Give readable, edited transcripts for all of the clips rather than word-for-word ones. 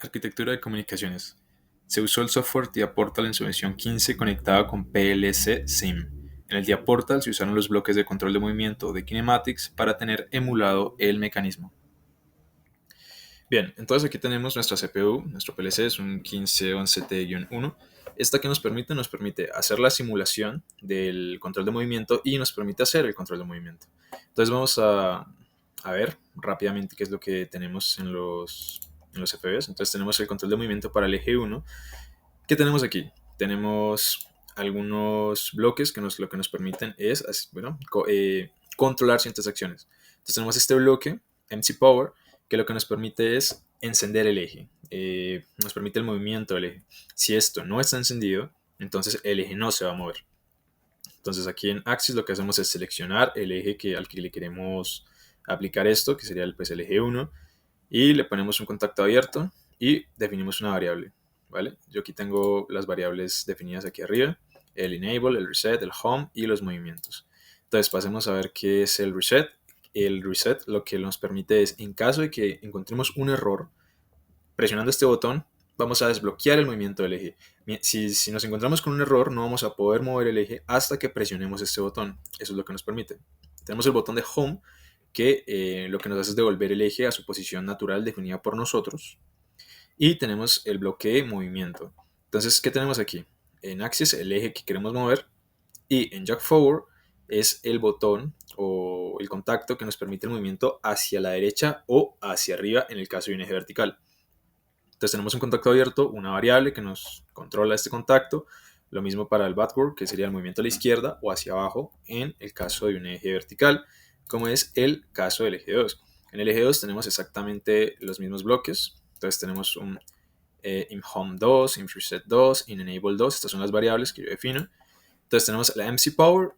Arquitectura de comunicaciones. Se usó el software TIA-Portal en su versión 15 conectada con PLC SIM. En el TIA-Portal se usaron los bloques de control de movimiento de kinematics para tener emulado el mecanismo. Bien, entonces aquí tenemos nuestra CPU, nuestro PLC es un 1511T-1. Esta que nos permite hacer la simulación del control de movimiento y nos permite hacer el control de movimiento. Entonces vamos a ver rápidamente qué es lo que tenemos en los FPVs. Entonces tenemos el control de movimiento para el eje 1. ¿Qué tenemos aquí? Tenemos algunos bloques que lo que nos permiten es, bueno, controlar ciertas acciones. Entonces tenemos este bloque, MC Power, que lo que nos permite es encender el eje. Nos permite el movimiento del eje. Si esto no está encendido, entonces el eje no se va a mover. Entonces aquí en Axis lo que hacemos es seleccionar el eje al que le queremos aplicar esto, que sería pues, el eje 1, y le ponemos un contacto abierto y definimos una variable. ¿Vale? Yo aquí tengo las variables definidas aquí arriba, el enable, el reset, el home y los movimientos. Entonces pasemos a ver qué es el reset. El reset lo que nos permite es, en caso de que encontremos un error, presionando este botón, vamos a desbloquear el movimiento del eje. Si nos encontramos con un error, no vamos a poder mover el eje hasta que presionemos este botón. Eso es lo que nos permite. Tenemos el botón de Home, que lo que nos hace es devolver el eje a su posición natural definida por nosotros. Y tenemos el bloque movimiento. Entonces, ¿qué tenemos aquí? En Axis, el eje que queremos mover. Y en Jack Forward es el botón o el contacto que nos permite el movimiento hacia la derecha o hacia arriba en el caso de un eje vertical. Entonces tenemos un contacto abierto, una variable que nos controla este contacto. Lo mismo para el backward, que sería el movimiento a la izquierda o hacia abajo en el caso de un eje vertical, como es el caso del eje 2. En el eje 2 tenemos exactamente los mismos bloques. Entonces tenemos un home 2, reset 2, enable 2. Estas son las variables que yo defino. Entonces tenemos la MC Power.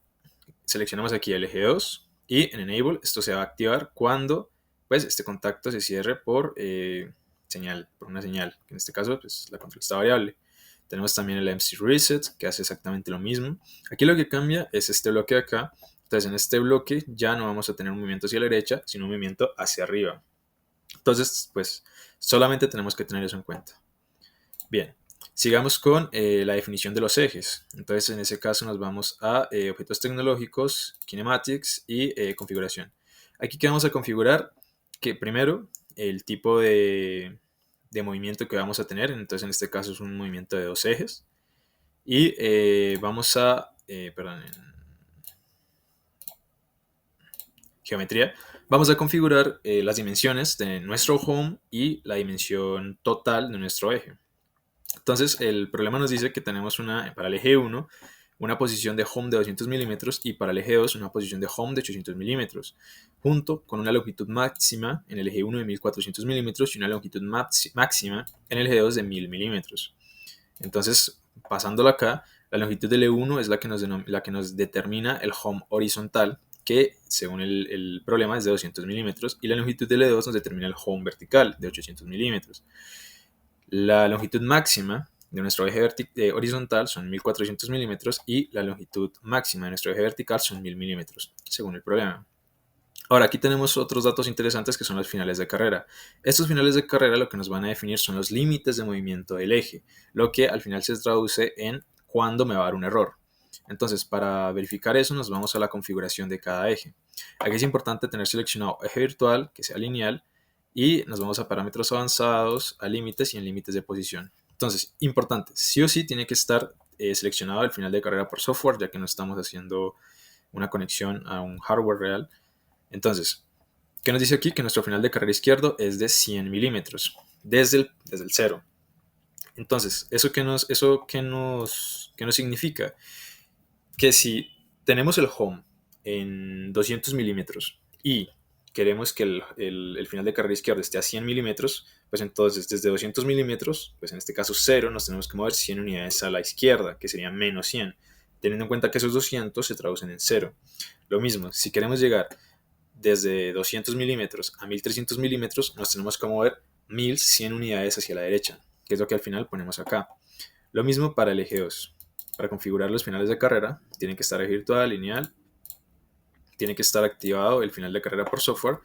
Seleccionamos aquí el eje 2 y en enable esto se va a activar cuando pues este contacto se cierre por por una señal, que en este caso pues la controla esta variable. Tenemos también el MC Reset, que hace exactamente lo mismo. Aquí lo que cambia es este bloque de acá. Entonces en este bloque ya no vamos a tener un movimiento hacia la derecha, sino un movimiento hacia arriba. Entonces, pues solamente tenemos que tener eso en cuenta. Bien, sigamos con la definición de los ejes. Entonces en ese caso nos vamos a objetos tecnológicos, kinematics y configuración. Aquí que vamos a configurar que primero el tipo de movimiento que vamos a tener. Entonces en este caso es un movimiento de dos ejes. Y vamos a, perdón, en geometría, vamos a configurar las dimensiones de nuestro home y la dimensión total de nuestro eje. Entonces el problema nos dice que tenemos para el eje 1 una posición de home de 200 milímetros y para el eje 2 una posición de home de 800 milímetros, junto con una longitud máxima en el eje 1 de 1400 milímetros y una longitud máxima en el eje 2 de 1000 milímetros. Entonces, pasándolo acá, la longitud del E1 es la que nos determina el home horizontal, que según el problema es de 200 milímetros, y la longitud del E2 nos determina el home vertical de 800 milímetros. La longitud máxima de nuestro eje horizontal son 1400 milímetros y la longitud máxima de nuestro eje vertical son 1000 milímetros, según el problema. Ahora, aquí tenemos otros datos interesantes que son los finales de carrera. Estos finales de carrera lo que nos van a definir son los límites de movimiento del eje, lo que al final se traduce en cuándo me va a dar un error. Entonces, para verificar eso, nos vamos a la configuración de cada eje. Aquí es importante tener seleccionado eje virtual, que sea lineal, y nos vamos a parámetros avanzados, a límites y en límites de posición. Entonces, importante, sí o sí tiene que estar seleccionado el final de carrera por software, ya que no estamos haciendo una conexión a un hardware real. Entonces, ¿qué nos dice aquí? Que nuestro final de carrera izquierdo es de 100 milímetros, desde el cero. Entonces, ¿eso qué nos significa? Que si tenemos el home en 200 milímetros y queremos que el final de carrera izquierda esté a 100 milímetros, pues entonces desde 200 milímetros, pues en este caso 0, nos tenemos que mover 100 unidades a la izquierda, que sería menos 100, teniendo en cuenta que esos 200 se traducen en 0. Lo mismo, si queremos llegar desde 200 milímetros a 1300 milímetros, nos tenemos que mover 1100 unidades hacia la derecha, que es lo que al final ponemos acá. Lo mismo para el eje 2. Para configurar los finales de carrera, tiene que estar eje virtual, lineal, tiene que estar activado el final de carrera por software.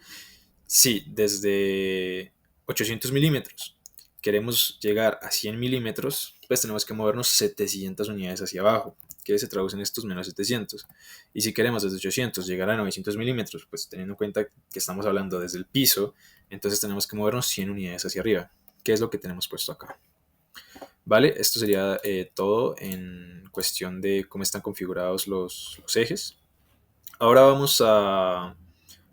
Sí, desde 800 milímetros queremos llegar a 100 milímetros, pues tenemos que movernos 700 unidades hacia abajo, que se traducen estos menos 700. Y si queremos desde 800 llegar a 900 milímetros, pues teniendo en cuenta que estamos hablando desde el piso, entonces tenemos que movernos 100 unidades hacia arriba, que es lo que tenemos puesto acá. Vale, esto sería todo en cuestión de cómo están configurados los ejes. Ahora vamos a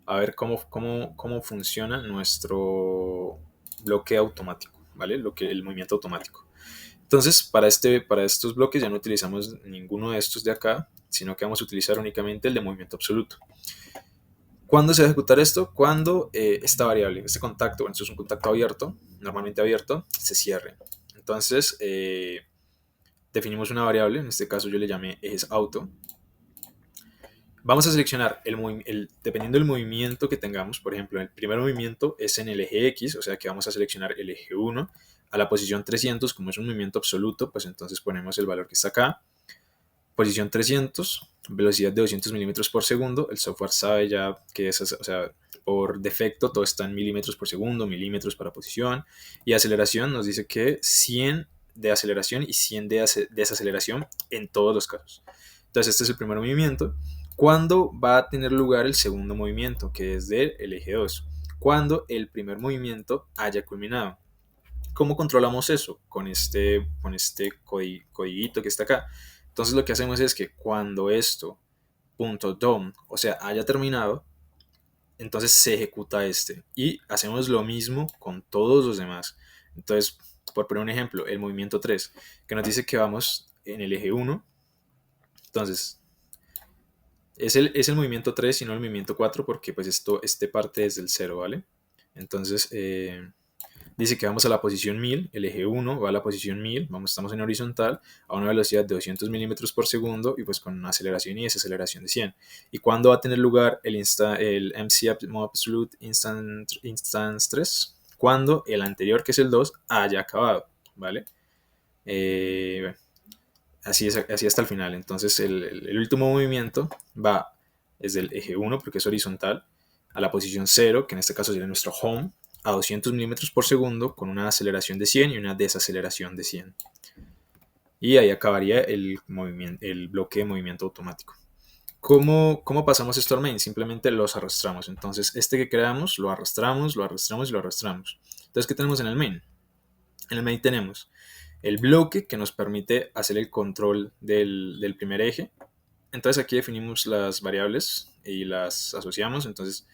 ver cómo funciona nuestro bloque automático, ¿vale? El movimiento automático. Entonces, para estos bloques ya no utilizamos ninguno de estos de acá, sino que vamos a utilizar únicamente el de movimiento absoluto. ¿Cuándo se va a ejecutar esto? Cuando esta variable, este contacto, bueno, esto es un contacto abierto, normalmente abierto, se cierre. Entonces, definimos una variable, en este caso yo le llamé ejes auto. Vamos a seleccionar, dependiendo del movimiento que tengamos, por ejemplo, el primer movimiento es en el eje X, o sea que vamos a seleccionar el eje 1 a la posición 300, como es un movimiento absoluto, pues entonces ponemos el valor que está acá. Posición 300, velocidad de 200 milímetros por segundo, el software sabe ya que es, o sea, por defecto todo está en milímetros por segundo, milímetros para posición, y aceleración nos dice que 100 de aceleración y 100 de desaceleración en todos los casos. Entonces este es el primer movimiento. ¿Cuándo va a tener lugar el segundo movimiento, que es del eje 2? Cuando el primer movimiento haya culminado. ¿Cómo controlamos eso? Con este codiguito que está acá. Entonces lo que hacemos es que cuando esto, .dom, o sea, haya terminado, entonces se ejecuta este. Y hacemos lo mismo con todos los demás. Entonces, por poner un ejemplo, el movimiento 3, que nos dice que vamos en el eje 1. Entonces, es el movimiento 3 y no el movimiento 4 porque pues este parte desde el 0, ¿vale? Entonces, dice que vamos a la posición 1000, el eje 1 va a la posición 1000, estamos en horizontal, a una velocidad de 200 milímetros por segundo y pues con una aceleración y desaceleración de 100. ¿Y cuándo va a tener lugar el MC Absolute Instance 3? Cuando el anterior, que es el 2, haya acabado, ¿vale? Bueno, así hasta el final. Entonces el último movimiento va desde el eje 1, porque es horizontal, a la posición 0, que en este caso sería nuestro home, a 200 milímetros por segundo con una aceleración de 100 y una desaceleración de 100. Y ahí acabaría el bloque de movimiento automático. ¿Cómo pasamos esto al main? Simplemente los arrastramos. Entonces este que creamos lo arrastramos, lo arrastramos y lo arrastramos. Entonces, ¿qué tenemos en el main? En el main tenemos el bloque que nos permite hacer el control del primer eje. Entonces aquí definimos las variables y las asociamos. Entonces,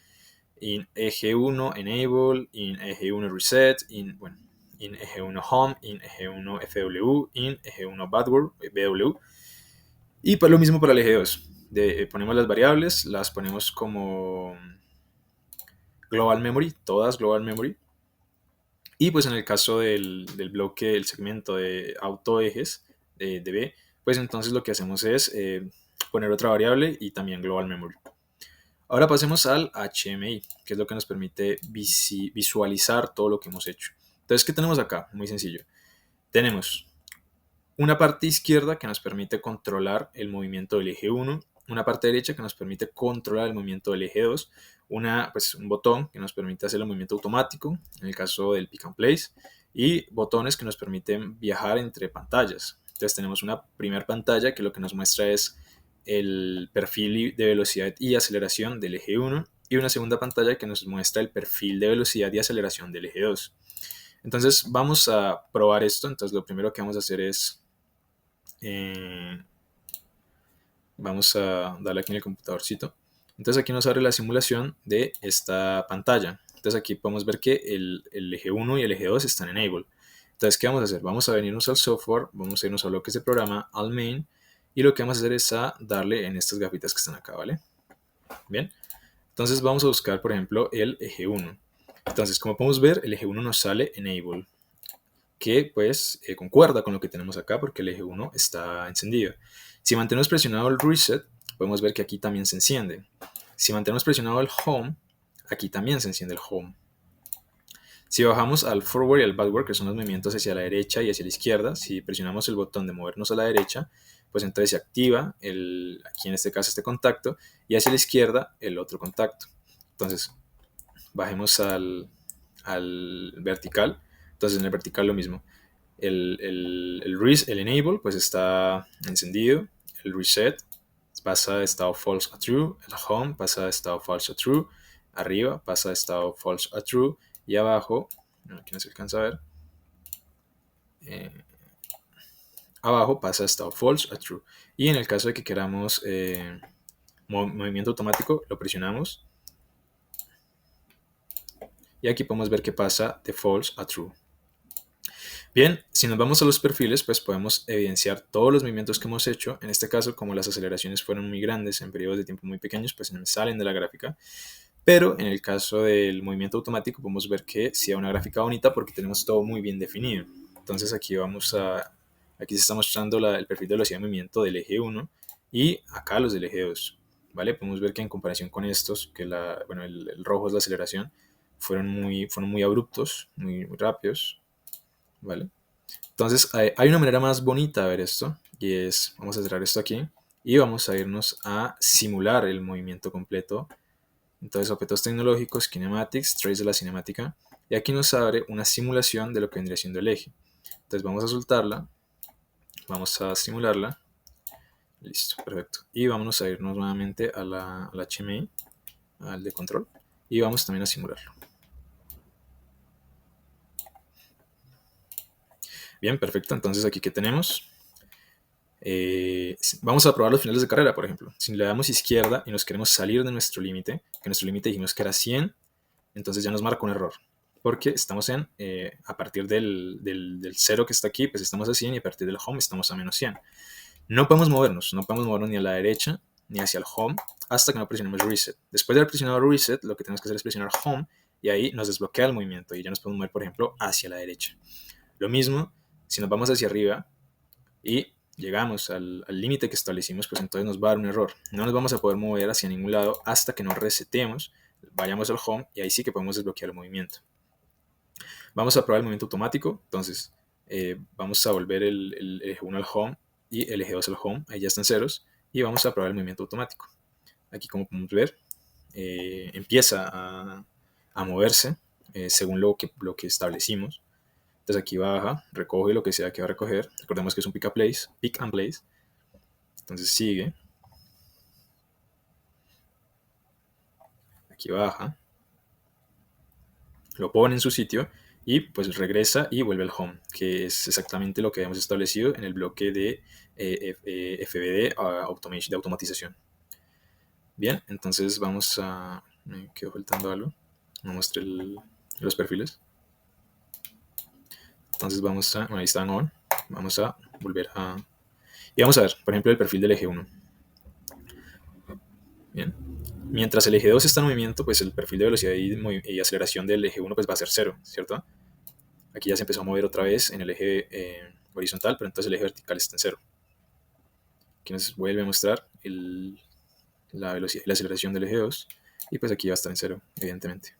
in eje 1 enable, in eje 1 reset, in eje 1 home, in eje 1 fw, in eje 1 bw. Y pues lo mismo para el eje 2. Ponemos las variables, las ponemos como global memory, todas global memory. Y pues en el caso del bloque, el segmento de autoejes de B, pues entonces lo que hacemos es poner otra variable y también global memory. Ahora pasemos al HMI, que es lo que nos permite visualizar todo lo que hemos hecho. Entonces, ¿qué tenemos acá? Muy sencillo. Tenemos una parte izquierda que nos permite controlar el movimiento del eje 1, una parte derecha que nos permite controlar el movimiento del eje 2, un botón que nos permite hacer el movimiento automático, en el caso del pick and place, y botones que nos permiten viajar entre pantallas. Entonces tenemos una primera pantalla que lo que nos muestra es el perfil de velocidad y aceleración del eje 1 y una segunda pantalla que nos muestra el perfil de velocidad y aceleración del eje 2. Entonces vamos a probar esto. Entonces lo primero que vamos a hacer es vamos a darle aquí en el computadorcito. Entonces aquí nos abre la simulación de esta pantalla. Entonces aquí podemos ver que el eje 1 y el eje 2 están en enable. Entonces, ¿qué vamos a hacer? Vamos a venirnos al software, vamos a irnos a bloques de programa, al main, y lo que vamos a hacer es darle en estas gafitas que están acá, ¿vale? Bien, entonces vamos a buscar, por ejemplo, el eje 1. Entonces, como podemos ver, el eje 1 nos sale enable, que pues concuerda con lo que tenemos acá porque el eje 1 está encendido. Si mantenemos presionado el reset, podemos ver que aquí también se enciende. Si mantenemos presionado el home, aquí también se enciende el home. Si bajamos al forward y al backward, que son los movimientos hacia la derecha y hacia la izquierda, si presionamos el botón de movernos a la derecha, pues entonces se activa aquí en este caso este contacto, y hacia la izquierda el otro contacto. Entonces bajemos al vertical, Entonces en el vertical lo mismo. El enable pues está encendido, el reset pasa de estado false a true, el home pasa de estado false a true, arriba pasa de estado false a true y abajo, aquí no se alcanza a ver, eh, abajo pasa de estado false a true. Y en el caso de que queramos movimiento automático, lo presionamos y aquí podemos ver que pasa de false a true. Bien, si nos vamos a los perfiles, pues podemos evidenciar todos los movimientos que hemos hecho. En este caso, como las aceleraciones fueron muy grandes en periodos de tiempo muy pequeños, pues no me salen de la gráfica. Pero en el caso del movimiento automático, podemos ver que sí hay una gráfica bonita porque tenemos todo muy bien definido. Entonces aquí se está mostrando el perfil de velocidad de movimiento del eje 1 y acá los del eje 2. ¿Vale? Podemos ver que en comparación con estos, que el rojo es la aceleración, fueron muy abruptos, muy rápidos. ¿Vale? Entonces hay una manera más bonita de ver esto y es, vamos a cerrar esto aquí y vamos a irnos a simular el movimiento completo. Entonces objetos tecnológicos, kinematics, trace de la cinemática y aquí nos abre una simulación de lo que vendría siendo el eje. Entonces vamos a soltarla, vamos a simularla, listo, perfecto. Y vamos a irnos nuevamente al HMI, al de control y vamos también a simularlo. Bien, perfecto. Entonces aquí que tenemos, vamos a probar los finales de carrera, por ejemplo. Si le damos izquierda y nos queremos salir de nuestro límite, que nuestro límite dijimos que era 100, entonces ya nos marca un error. Porque estamos a partir del 0 que está aquí, pues estamos a 100 y a partir del home estamos a menos 100. No podemos movernos ni a la derecha ni hacia el home hasta que no presionemos reset. Después de haber presionado reset, lo que tenemos que hacer es presionar home y ahí nos desbloquea el movimiento y ya nos podemos mover, por ejemplo, hacia la derecha. Lo mismo, si nos vamos hacia arriba y llegamos al límite que establecimos, pues entonces nos va a dar un error. No nos vamos a poder mover hacia ningún lado hasta que nos resetemos, vayamos al home y ahí sí que podemos desbloquear el movimiento. Vamos a probar el movimiento automático, entonces vamos a volver el eje 1 al home y el eje 2 al home, ahí ya están ceros, y vamos a probar el movimiento automático. Aquí como podemos ver, empieza a moverse según lo que establecimos. Entonces aquí baja, recoge lo que sea que va a recoger. Recordemos que es un pick and place. Entonces sigue. Aquí baja. Lo pone en su sitio y pues regresa y vuelve al home, que es exactamente lo que habíamos establecido en el bloque de FBD de automatización. Bien, entonces vamos a... Me quedó faltando algo. No mostré los perfiles. Entonces vamos a... Bueno, ahí están on. Vamos a volver a... Y vamos a ver, por ejemplo, el perfil del eje 1. Bien. Mientras el eje 2 está en movimiento, pues el perfil de velocidad y aceleración del eje 1 pues va a ser 0, ¿cierto? Aquí ya se empezó a mover otra vez en el eje horizontal, pero entonces el eje vertical está en 0. Aquí nos vuelve a mostrar la velocidad y la aceleración del eje 2, y pues aquí va a estar en 0, evidentemente.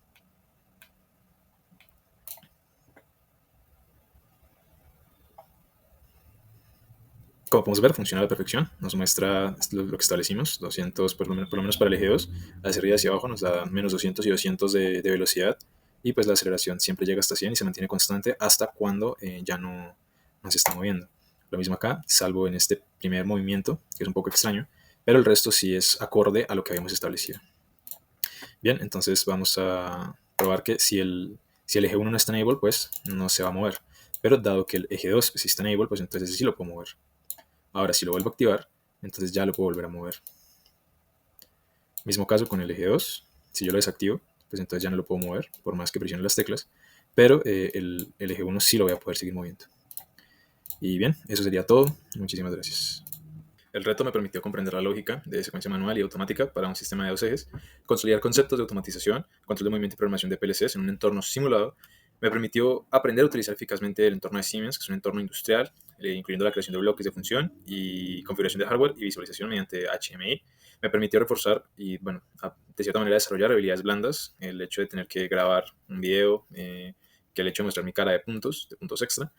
Como podemos ver, funciona a la perfección. Nos muestra lo que establecimos, 200 por lo menos para el eje 2. Hacia arriba y hacia abajo nos da menos 200 y 200 de velocidad. Y pues la aceleración siempre llega hasta 100 y se mantiene constante hasta cuando ya no se está moviendo. Lo mismo acá, salvo en este primer movimiento, que es un poco extraño, pero el resto sí es acorde a lo que habíamos establecido. Bien, entonces vamos a probar que si el eje 1 no está enable, pues no se va a mover. Pero dado que el eje 2 sí está enable, pues entonces sí lo puedo mover. Ahora, si lo vuelvo a activar, entonces ya lo puedo volver a mover. Mismo caso con el eje 2. Si yo lo desactivo, pues entonces ya no lo puedo mover, por más que presione las teclas. Pero el eje 1 sí lo voy a poder seguir moviendo. Y bien, eso sería todo. Muchísimas gracias. El reto me permitió comprender la lógica de secuencia manual y automática para un sistema de dos ejes, consolidar conceptos de automatización, control de movimiento y programación de PLCs en un entorno simulado. Me permitió aprender a utilizar eficazmente el entorno de Siemens, que es un entorno industrial, incluyendo la creación de bloques de función y configuración de hardware y visualización mediante HMI. Me permitió reforzar y, bueno, de cierta manera desarrollar habilidades blandas, el hecho de tener que grabar un video, que el hecho de mostrar mi cara de puntos extra.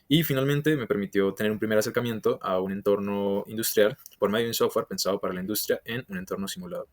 Y finalmente me permitió tener un primer acercamiento a un entorno industrial por medio de un software pensado para la industria en un entorno simulado.